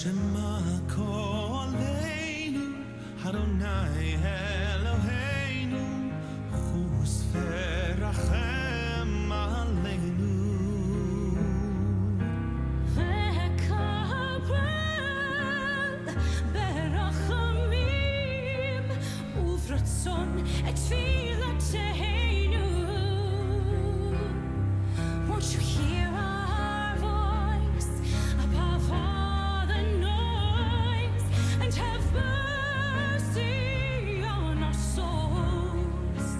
Shema Koleinu, Adonai Eloheinu, Chus v'rachem aleinu. V'kabel berachamim, uvratzon et tfilateinu. Won't you hear our voice above all the noise, and have mercy on our souls?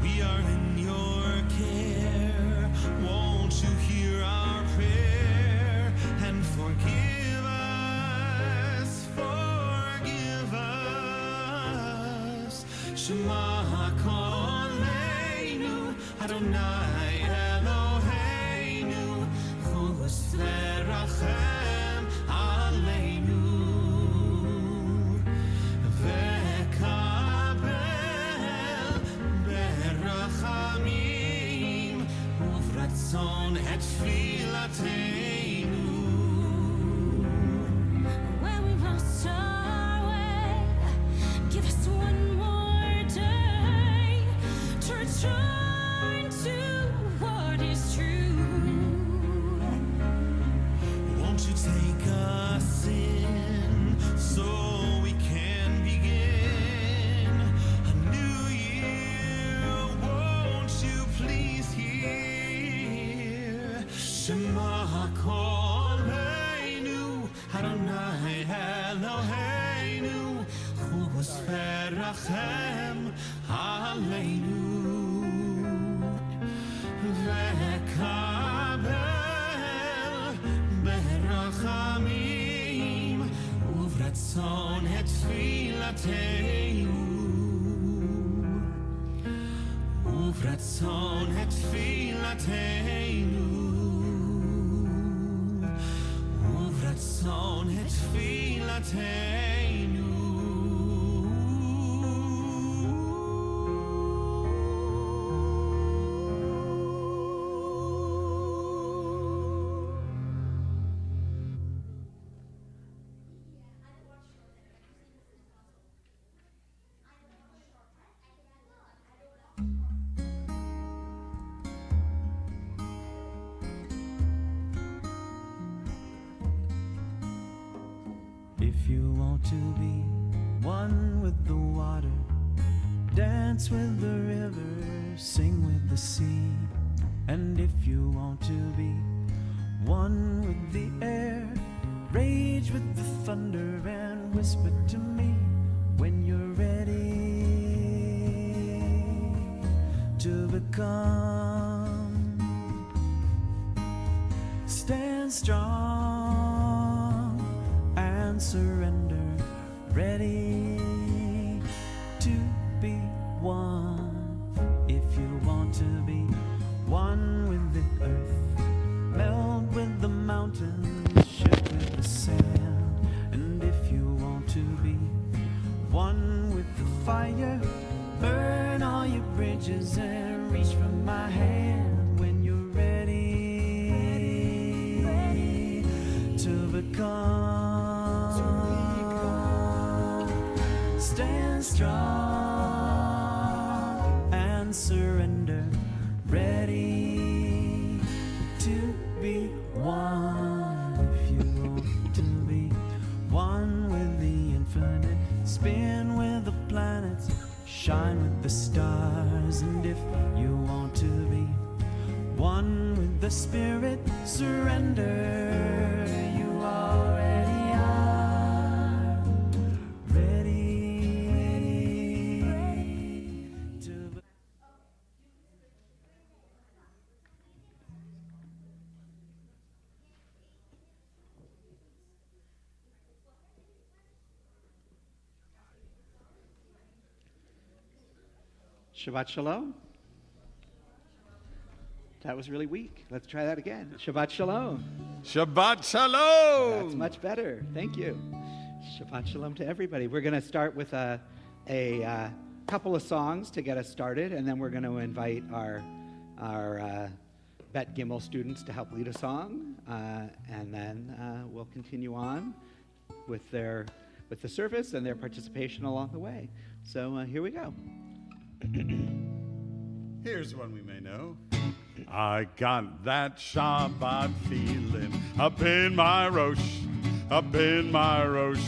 We are in your care. Won't you hear our prayer and forgive us, forgive us. Shema Koleinu, Adonai Eloheinu, Chus v'rachem aleinu. V'kabel berachamim, uvratzon et tfilateinu. When we lost our way, give us one more day to return to what is true. Won't you take us in so we can begin a new year? Won't you please hear? Shema Koleinu, Adonai Eloheinu, Chus v'rachem aleinu. V'kabel berachamim, uvratzon et tfilateinu. Uvratzon et tfilateinu. Uvratzon et tfilateinu. If you want to be one with the water, dance with the river, sing with the sea. And if you want to be one with the air, rage with the thunder and whisper to me when you're ready to become. Stand strong and surrender, ready to be one. If you want to be one with the earth, melt with the mountains, shift with the sand. And if you want to be one with the fire, burn all your bridges and reach for my hand when you're ready to become. Stand strong and surrender, ready to be one. If you want to be one with the infinite, spin with the planets, shine with the stars. And if you want to be one with the Spirit, surrender. You already are ready to be. Shabbat Shalom. That was really weak. Let's try that again. Shabbat Shalom. Shabbat Shalom. That's much better. Thank you. Shabbat Shalom to everybody. We're going to start with a couple of songs to get us started, and then we're going to invite our Bet Gimel students to help lead a song, and then we'll continue on with the service and their participation along the way. So here we go. Here's one we may know. I got that Shabbat feeling up in my Rosh, up in my Rosh,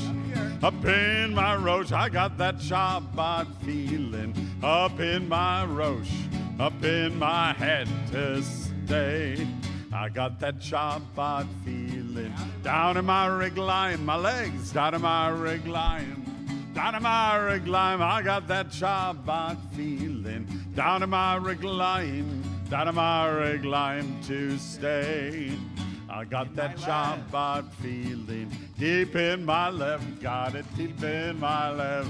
up in my Rosh. I got that Shabbat feeling up in my Rosh, up in my head to stay. I got that Shabbat feeling down in my regline, my legs down in my regline. Down in my regline, I got that Shabbat feeling. Down in my regline, down in my regline to stay. I got that Shabbat feeling deep in my left. Got it deep in my left.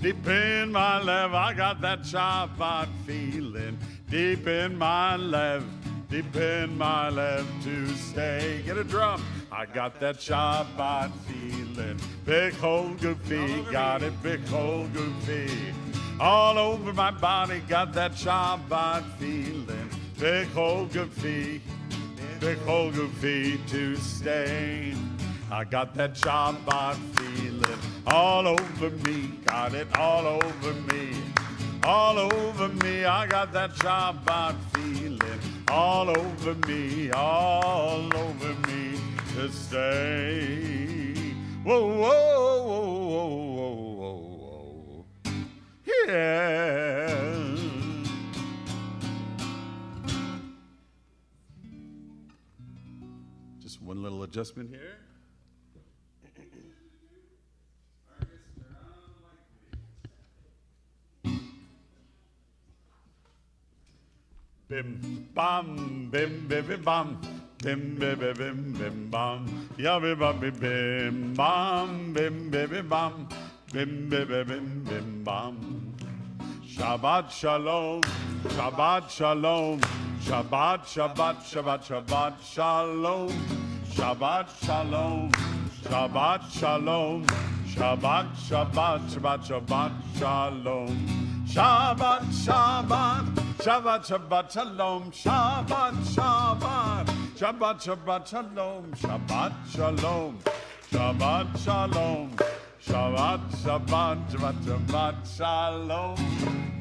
Deep in my left, I got that Shabbat feeling deep in my left. Deep in my left to stay. Get a drum. I got that Shabbat feeling. Big hole goofy, got it, big hole goofy. All over my body, got that Shabbat feeling. Big hole goofy to stay. I got that Shabbat feeling all over me, got it all over me. All over me, I got that Shabbat feeling all over me to stay. Whoa, whoa, whoa, whoa, whoa, whoa. Yeah. Just one little adjustment here. Bim bam, bim bim bim bam, bim bim bim bim bim bam, ya bim bam bim bim bam, bim bim bim bam, bim bim bim bim bim bam. Shabbat shalom, Shabbat shalom, Shabbat Shabbat Shabbat Shabbat shalom, Shabbat shalom, Shabbat shalom, Shabbat Shabbat Shabbat Shabbat shalom. Shabbat, Shabbat, Shabbat, Shabbat, Shalom, Shabbat, Shabbat, Shabbat, Shabbat, Shalom, Shabbat, Shalom, Shabbat, Shalom, Shabbat, Shabbat, Shabbat, Shabbat, Shalom,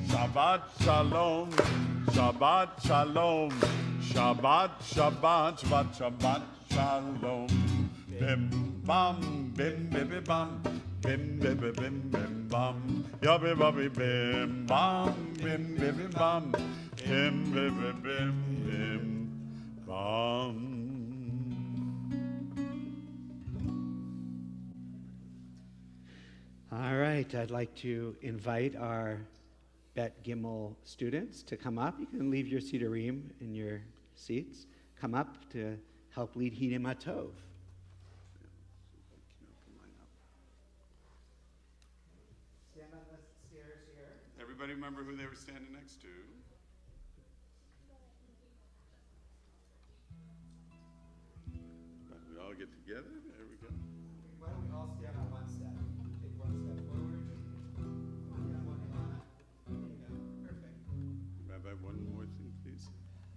Shabbat, Shalom, Shabbat, Shalom, Shabbat, Shabbat, Shabbat, Shabbat, Shalom. Bim, bam, bim, bim, bim, bam. Bim bim bim bim bim bam, ya bim bam bim bam, bim bim bim bam, bim bim bim bim bim bam. All right, I'd like to invite our Bet Gimel students to come up. You can leave your Sidurim in your seats. Come up to help lead Hinem HaTov. Everybody remember who they were standing next to? But we all get together. There we go. Why don't we all stand on one step? Take one step forward. There you go. Perfect. Rabbi, one more thing, please.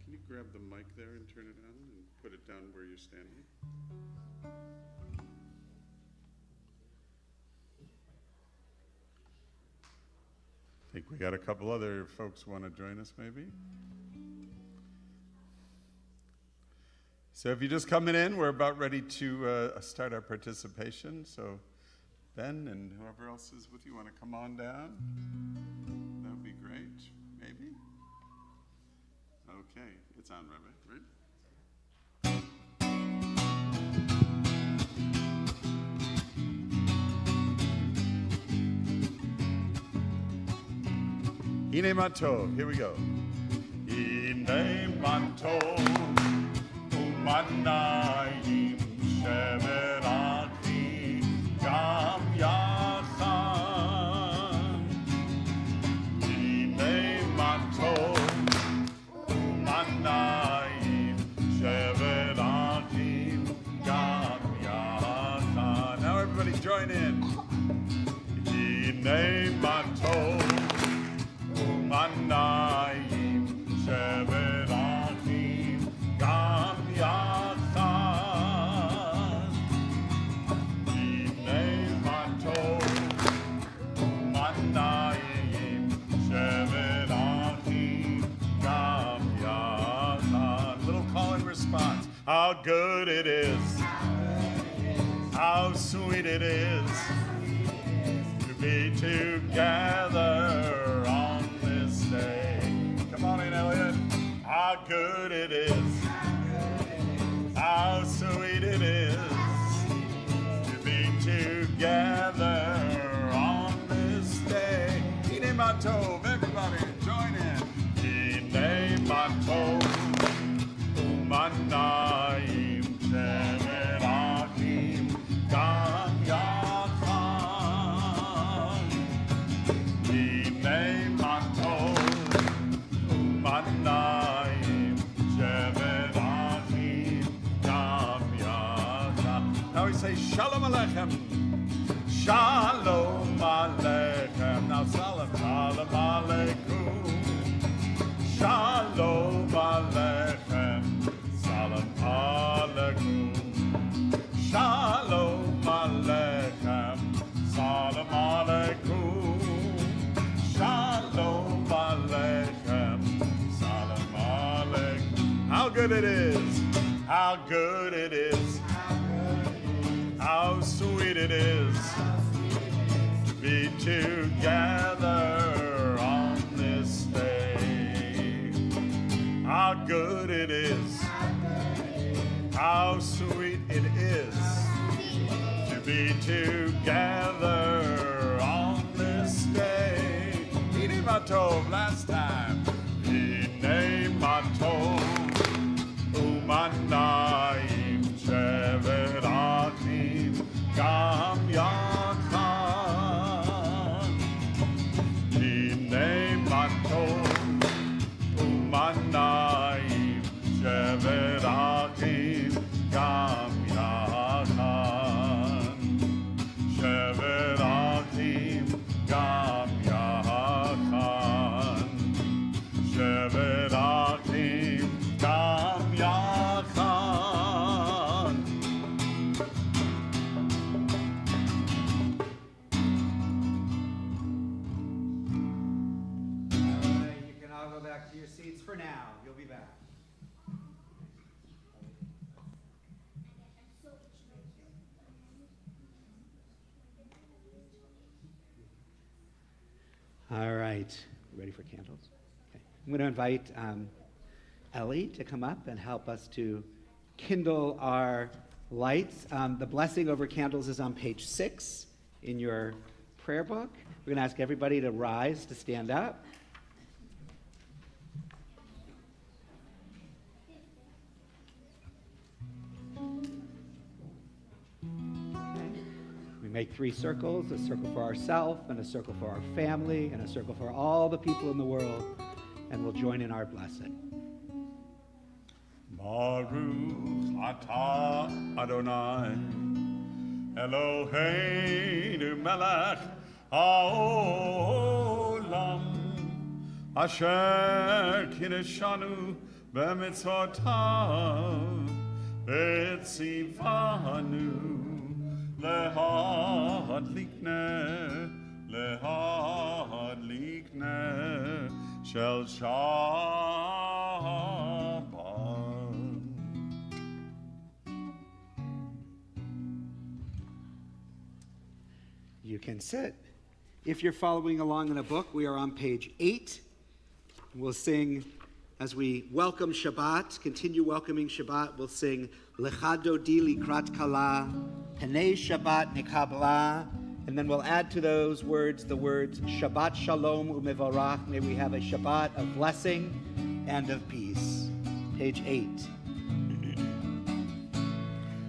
Can you grab the mic there and turn it on and put it down where you're standing? I think we got a couple other folks want to join us, maybe. So if you're just coming in, we're about ready to start our participation. So Ben and whoever else is with you want to come on down? That would be great. Maybe? Okay, it's on, Rabbi, right? Hinem HaTov, here we go. Hinem HaTov, umanayim sheverati gam yachad. Hinem HaTov, umanayim sheverati gam yachad. Now everybody join in. Hinem HaTov, Manayim Sheverachim good it is. How sweet it is to be together on this day. Come on in, Elliot. How good it is. How sweet it is to be together on this day. Hine Matov, everybody join in. Hine Matov, Umanayim, Shevet Achim, Gam Yachad. Hine Matov, Umanayim, Shevet Achim, Gam Yachad. Now we say Shalom Aleichem. Shalom Aleichem. Now Shalom Aleikum. Shalom Aleichem. Shalom Aleikum. Shalom Aleichem. Shalom Aleikum. Shalom Aleichem. Shalom Aleikum. How good it is. How good it is. How sweet it is to be together on this day. How good it is. How sweet it is to be together on this day. Hine Matov, last time. Hine Matov, Umanayim, Shevet Achim, Gam Yachad. Hine Matov, Umanayim, Shevet Achim, Gam Yachad. Shevet Achim, Gam Yachad. Shevet Achim, Gam Yachad. You can all go back to your seats for now. You'll be back. All right. Ready for candles? Okay. I'm going to invite Ellie to come up and help us to kindle our lights. The blessing over candles is on page 6 in your prayer book. We're going to ask everybody to rise, to stand up. We make 3 circles, a circle for ourselves, and a circle for our family, and a circle for all the people in the world, and we'll join in our blessing. Baruch atah Adonai Eloheinu melech haolam asher kiddushanu b'mitzvotav v'tzivanu lehadlikne shel Shabbat. You can sit. If you're following along in a book, we are on page 8. We'll sing, as we welcome Shabbat, continue welcoming Shabbat, we'll sing Lecha Dodi Likrat Kala, Panei Shabbat Nikabla, and then we'll add to those words the words Shabbat Shalom Umevarach. May we have a Shabbat of blessing and of peace. Page 8.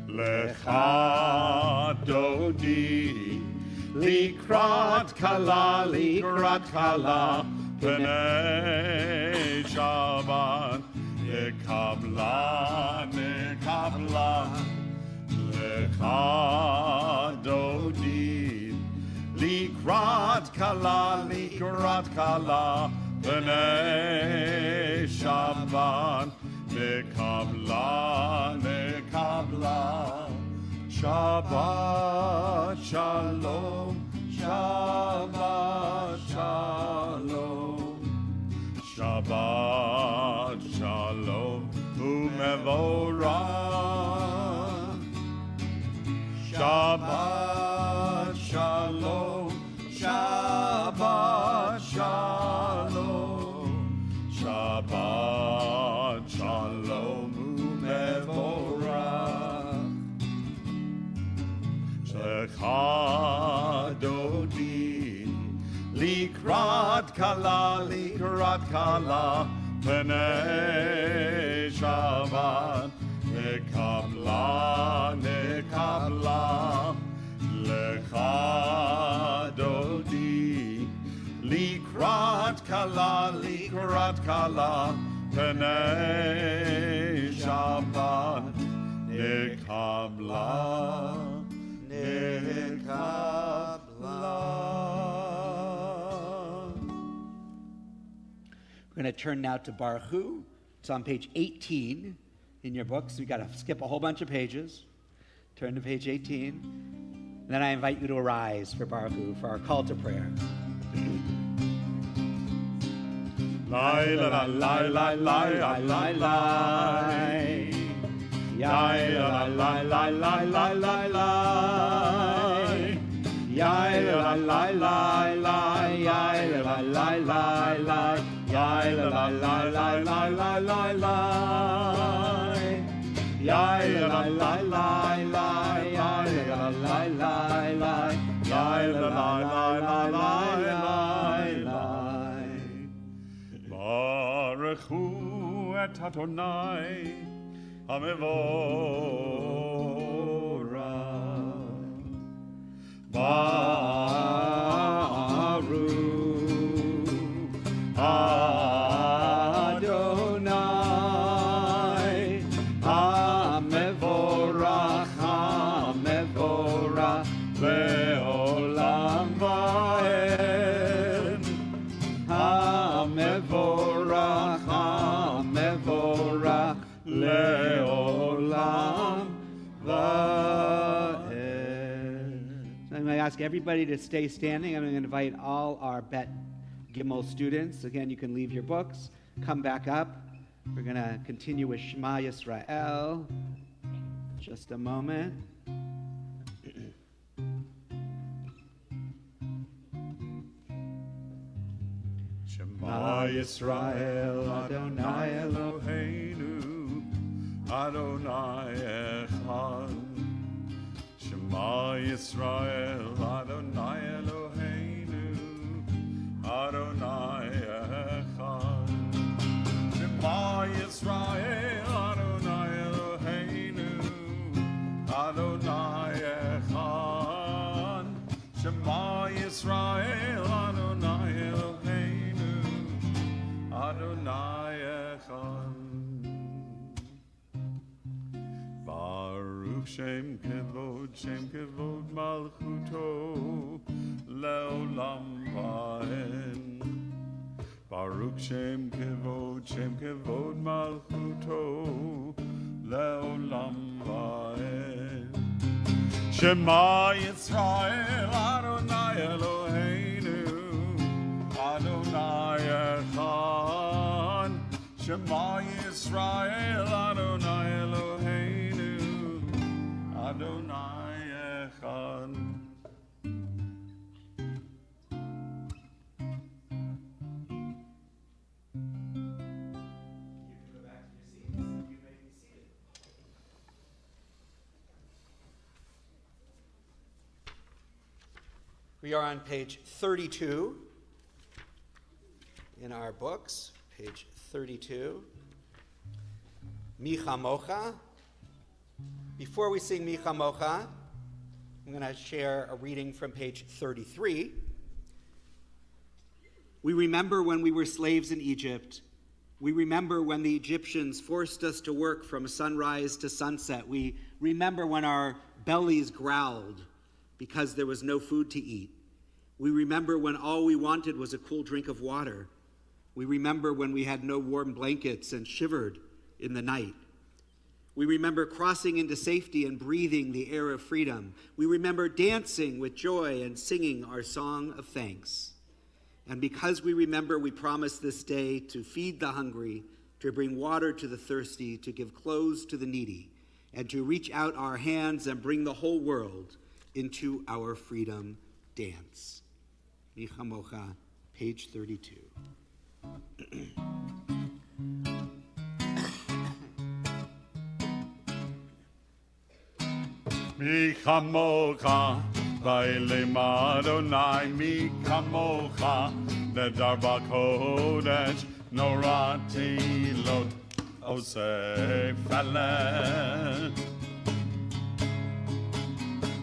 Lecha Dodi Likrat Kala, Pnei Shabbat, Nekabla, Lecha Dodi Likrat Kala, Pnei Shabbat, Nekabla, Shabbat Shalom, Shabbat Shalom, Shabbat Shalom, Umevorach. likrat kala, Pnei Shabbat, nekabla, lecha dodi, likrat kala, Pnei Shabbat, nekabla. We're going to turn now to Baruch Hu. It's on page 18 in your book, so you got to skip a whole bunch of pages. Turn to page 18. And then I invite you to arise for Baruch Hu, for our call to prayer. Lai la la lai lai lai lai lai lai. Yai la la la la la la la. Yai la la la la. Yai la la la la. Yai la la la la la la la la. Yai la la la la. Yai la la la la. Yai la la la la la. Baruch Hu et Adonai Hamevorach. Baruch Adonai Hamevorach, Hamevorach le'olam va'ed. Hamevorach, Hamevorach le'olam va'ed. I'm going to ask everybody to stay standing. I'm going to invite all our Bet Gimel students. Again, you can leave your books, come back up. We're going to continue with Shema Yisrael. Just a moment. Shema Yisrael, Adonai Eloheinu, Adonai Echad. Shema Yisrael, Adonai Eloheinu, Adonai Echad. Shema Yisrael, Adonai Eloheinu, Adonai Echad. Shema Yisrael, Adonai Eloheinu, Adonai Echad. Baruch Shem Kevod Malchuto Leolam Va'ed. Baruch Shem Kevod Malchuto Leolam Va'ed. Shema Yisrael, Adonai Eloheinu, Adonai Echad. Shema Yisrael, Adonai Eloheinu, Adonai Echad. We are on page 32 in our books, page 32. Mi Chamocha. Before we sing Mi Chamocha, I'm going to share a reading from page 33. We remember when we were slaves in Egypt. We remember when the Egyptians forced us to work from sunrise to sunset. We remember when our bellies growled because there was no food to eat. We remember when all we wanted was a cool drink of water. We remember when we had no warm blankets and shivered in the night. We remember crossing into safety and breathing the air of freedom. We remember dancing with joy and singing our song of thanks. And because we remember, we promise this day to feed the hungry, to bring water to the thirsty, to give clothes to the needy, and to reach out our hands and bring the whole world into our freedom dance. Mi Chamocha, page 32. Mi Chamocha, Bailim Adonai mi kamocha nedar b'kodesh norati lot oseh felen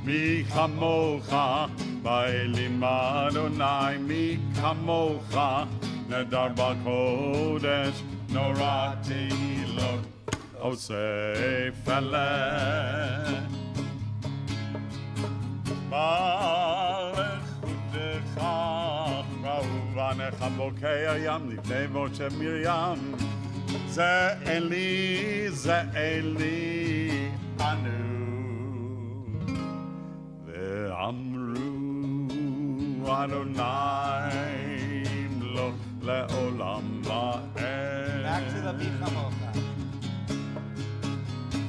mi kamocha Bailim Adonai mi kamocha nedar b'kodesh norati lot oseh felen Balechutecha Rauvanecha Bokei Hayam Lifnei Moshe Miriam Ze Eli Anu Ve'amru Adonai Lo Le'olam La'ed Back to the Bichamocha.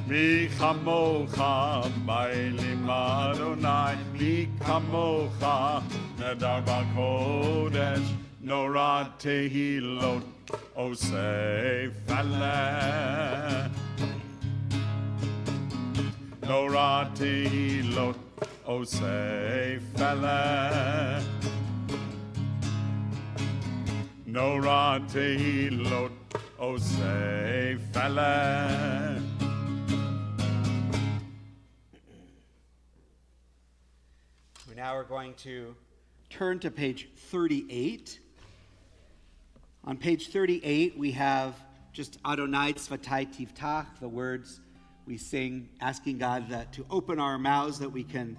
Mi chamocha, bailim Adonai, mi kamocha, nedar b'kodesh, norat tehilot, oseh faleh. Norat tehilot, oseh faleh. Norat tehilot, oseh faleh. Now we're going to turn to page 38. On page 38, we have just Adonai Tzvatai Tivtach, the words we sing, asking God to open our mouths that we can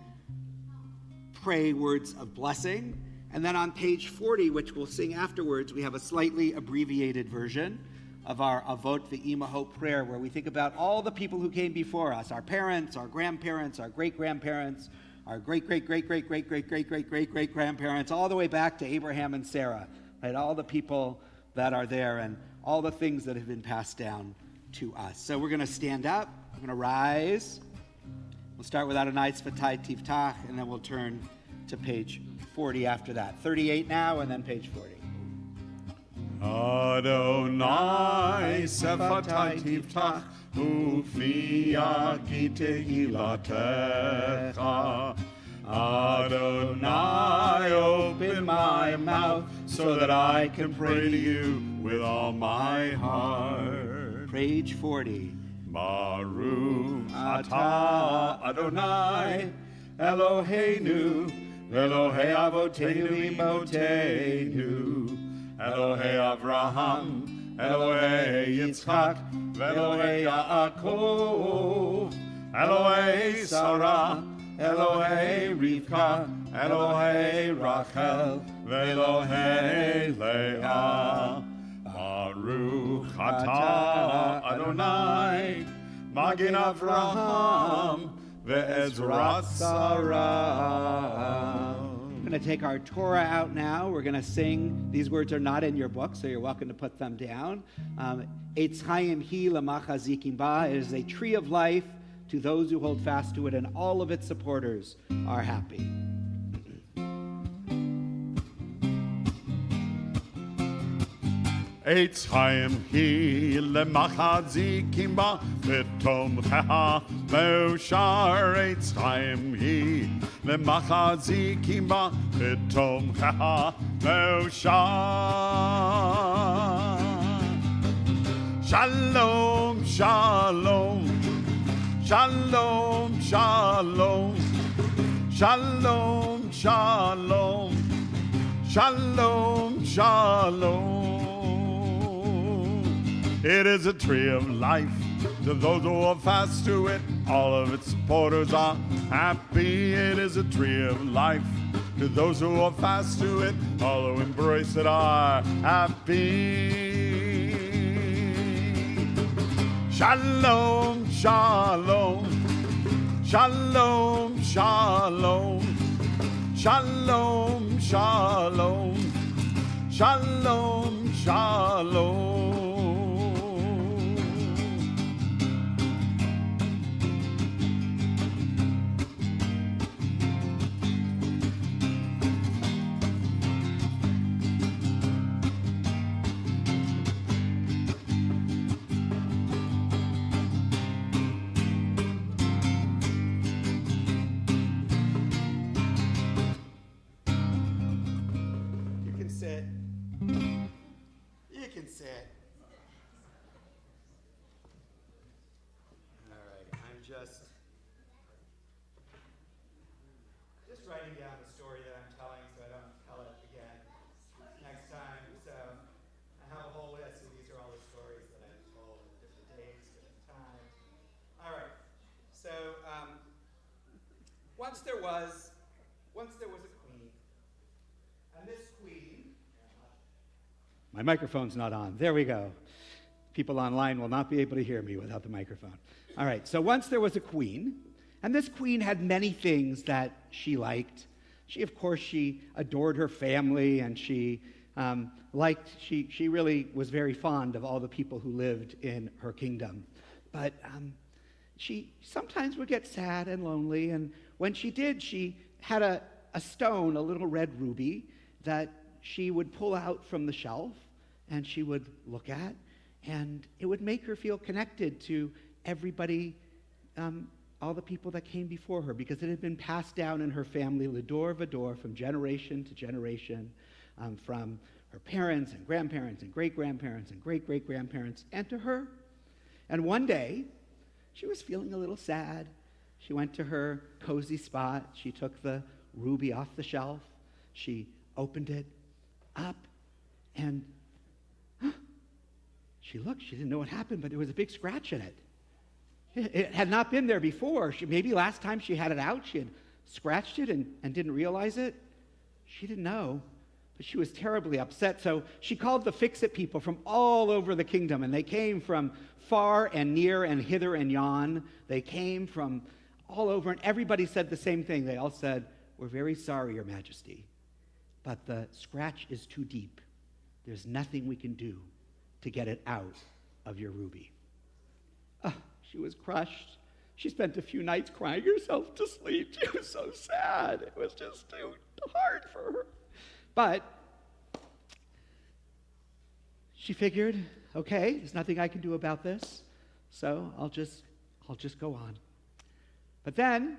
pray words of blessing. And then on page 40, which we'll sing afterwards, we have a slightly abbreviated version of our Avot Ve'imahot prayer, where we think about all the people who came before us, our parents, our grandparents, our great-grandparents, our great-great-great-great-great-great-great-great-grandparents, all the way back to Abraham and Sarah, right? All the people that are there and all the things that have been passed down to us. So we're going to stand up. We're going to rise. We'll start with Adonai Tzvatai Tivtach, and then we'll turn to page 40 after that. 38 now, and then page 40. Adonai Tzvatai Tivtach Ufia ki tehilatecha. Adonai, open my mouth so that I can pray to you with all my heart. Page 40. Baruch atah Adonai Eloheinu Elohei Avotenu Imotenu Elohei Avraham Elohei Yitzchak Elohei Yaakov Elohei Sarah Elohei Rivka Elohei Rachel Elohei Leah Baruch atah Adonai Magin Avraham Ve'ezrat Sarah. We're going to take our Torah out now. We're going to sing. These words are not in your book, so you're welcome to put them down. Eitz Chaim hi l'machazikim ba. It is a tree of life to those who hold fast to it, and all of its supporters are happy. Eitz Chaim hi l'machazikim ba v'tomcheha me'ushar. Eitz Chaim hi l'machazikim ba v'tomcheha me'ushar. Shalom, shalom, shalom, shalom, shalom, shalom, shalom, shalom. It is a tree of life to those who hold fast to it. All of its supporters are happy. It is a tree of life to those who hold fast to it. All who embrace it are happy. Shalom, shalom, shalom, shalom, shalom, shalom, shalom, shalom. sit. You can sit. All right, I'm just writing down the story that I'm telling so I don't tell it again next time. So I have a whole list, and these are all the stories that I've told at different dates, different times. All right. So once there was a queen, and this queen. My microphone's not on. There we go. People online will not be able to hear me without the microphone. All right. So once there was a queen. And this queen had many things that she liked. Of course, she adored her family, and she really was very fond of all the people who lived in her kingdom. But she sometimes would get sad and lonely, and when she did, she had a stone, a little red ruby, that she would pull out from the shelf, and she would look at, and it would make her feel connected to everybody, all the people that came before her, because it had been passed down in her family, l'ador v'ador, from generation to generation, from her parents and grandparents and great-grandparents and great-great-grandparents, and to her. And one day, she was feeling a little sad. She went to her cozy spot. She took the ruby off the shelf. She opened it up, and she looked. She didn't know what happened, but there was a big scratch in it. It had not been there before. Maybe last time she had it out, she had scratched it and didn't realize it. She didn't know, but she was terribly upset. So she called the fix-it people from all over the kingdom, and they came from far and near and hither and yon. They came from all over, and everybody said the same thing. They all said, "We're very sorry, Your Majesty, but the scratch is too deep. There's nothing we can do to get it out of your ruby." She was crushed. She spent a few nights crying herself to sleep. She was so sad. It was just too hard for her. But she figured, okay, there's nothing I can do about this, so I'll just go on. But then,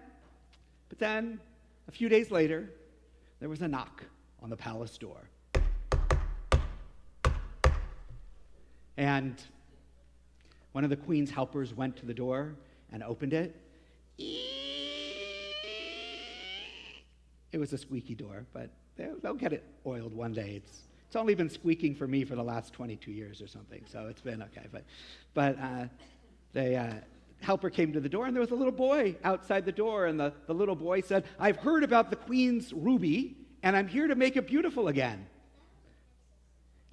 a few days later, there was a knock on the palace door. And one of the queen's helpers went to the door and opened it. It was a squeaky door, but they'll get it oiled one day. It's only been squeaking for me for the last 22 years or something, so it's been okay. But the helper came to the door, and there was a little boy outside the door, and the little boy said, "I've heard about the queen's ruby, and I'm here to make it beautiful again."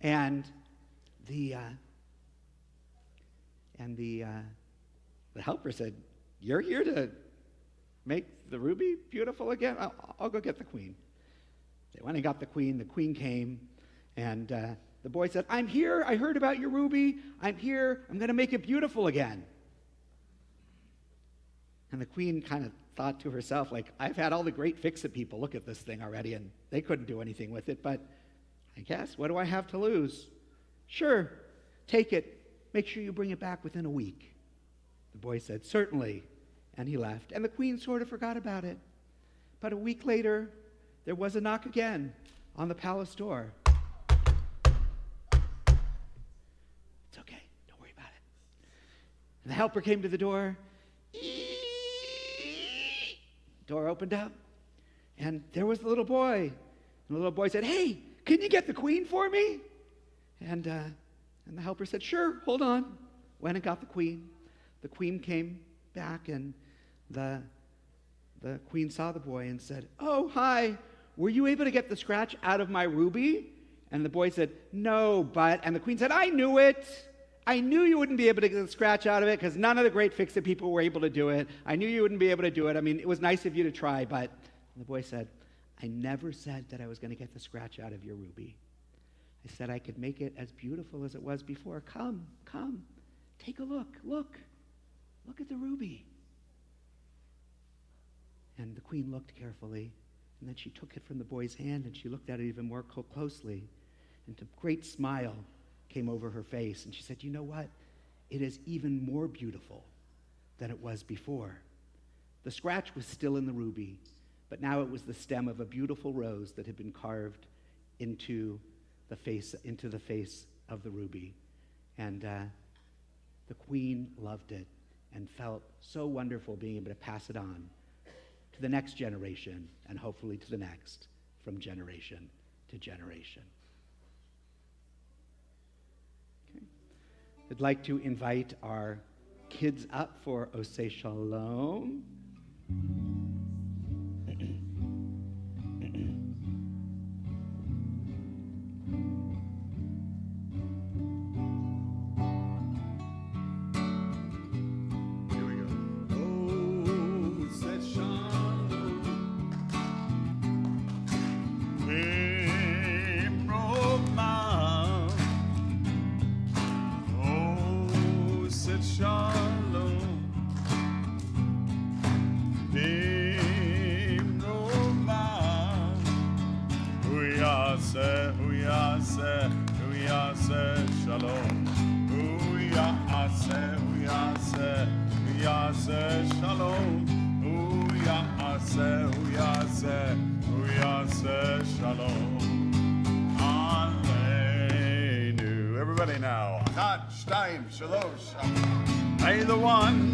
And the helper said, "You're here to make the ruby beautiful again? I'll go get the queen." They went and got the queen. The queen came, and the boy said, "I'm here. I heard about your ruby. I'm here. I'm going to make it beautiful again." And the queen kind of thought to herself, like, I've had all the great fix-it people look at this thing already, and they couldn't do anything with it, but I guess, what do I have to lose? Sure, take it. Make sure you bring it back within a week. The boy said, "Certainly," and he left. And the queen sort of forgot about it. But a week later, there was a knock again on the palace door. It's okay, don't worry about it. And the helper came to the door. Door opened up, and there was the little boy. And the little boy said, "Hey, can you get the queen for me?" And the helper said, "Sure, hold on." Went and got the queen. The queen came back, and the queen saw the boy and said, "Oh, hi, were you able to get the scratch out of my ruby?" And the boy said, "No, but," and the queen said, "I knew it. I knew you wouldn't be able to get the scratch out of it because none of the great fix-it people were able to do it. I knew you wouldn't be able to do it. I mean, it was nice of you to try, but," and the boy said, "I never said that I was going to get the scratch out of your ruby. I said I could make it as beautiful as it was before. Come, take a look. Look at the ruby." And the queen looked carefully, and then she took it from the boy's hand, and she looked at it even more closely, and a great smile came over her face, and she said, "You know what? It is even more beautiful than it was before." The scratch was still in the ruby, but now it was the stem of a beautiful rose that had been carved into into the face of the ruby. And the queen loved it and felt so wonderful being able to pass it on to the next generation and hopefully to the next, from generation to generation. Okay. I'd like to invite our kids up for Oseh Shalom. Everybody now. Echad, shtayim, shalosh. May the one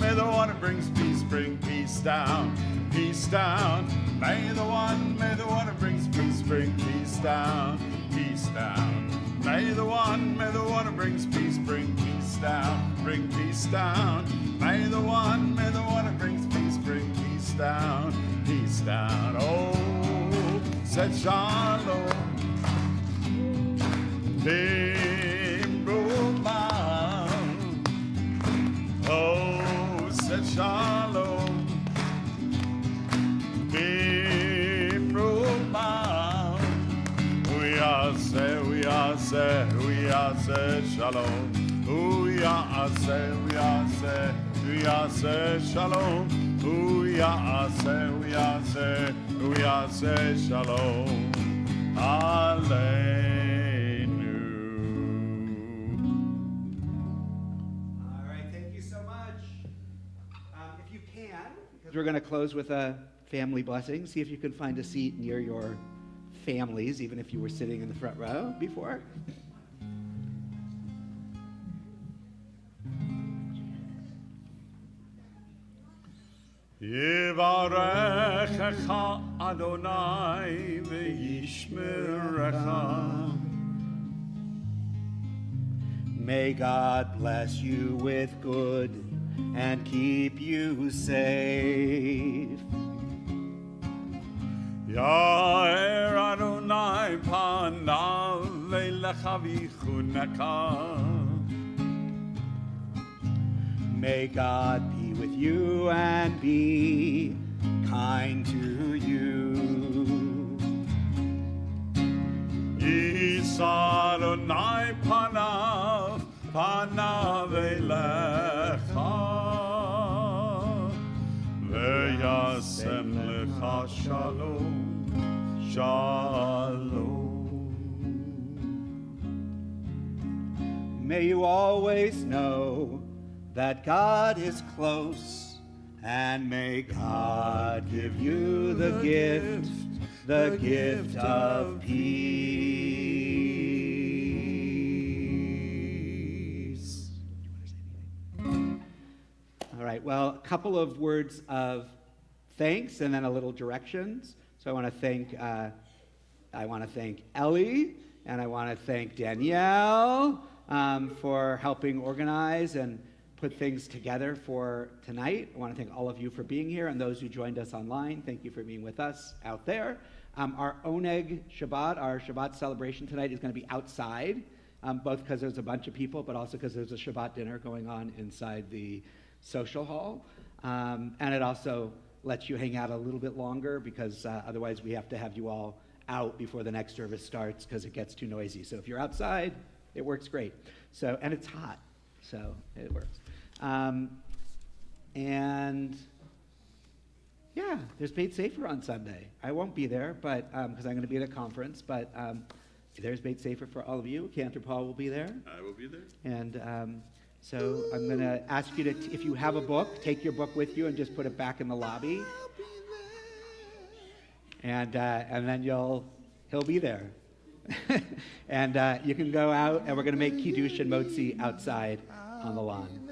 who brings peace bring peace down, peace down. May the one who brings peace bring peace down, peace down. May the one who brings peace bring peace down, bring peace down. May the one who brings peace bring peace down, peace down. Oh, said Shalom. Oh, said Shalom. We are said Shalom. We are said Shalom. We are said Shalom. Alleluia. We're going to close with a family blessing. See if you can find a seat near your families, even if you were sitting in the front row before. Yivarechecha Adonai v'yishmerecha. May God bless you with good and keep you safe. Ya'er Adonai panav lecha v'chuneka. May God be with you and be kind to you. Yisa Adonai panav elecha. Ve'yasem lecha shalom, shalom. May you always know that God is close, and may God give you the gift of peace. All right, well, a couple of words of thanks and then a little directions. So I want to thank Ellie, and I want to thank Danielle for helping organize and put things together for tonight. I want to thank all of you for being here, and those who joined us online, thank you for being with us out there. Our Oneg Shabbat, our Shabbat celebration tonight is going to be outside, both because there's a bunch of people, but also because there's a Shabbat dinner going on inside the social hall. And it also lets you hang out a little bit longer, because otherwise we have to have you all out before the next service starts because it gets too noisy. So if you're outside, it works great. So, and it's hot, so it works. And yeah, there's Beit Sefer on Sunday. I won't be there, but because I'm going to be at a conference. But there's Beit Sefer for all of you. Cantor Paul will be there. I will be there. And so I'm going to ask you to, if you have a book, take your book with you and just put it back in the lobby. And then he'll be there. And you can go out, and we're going to make kiddush and motzi outside on the lawn.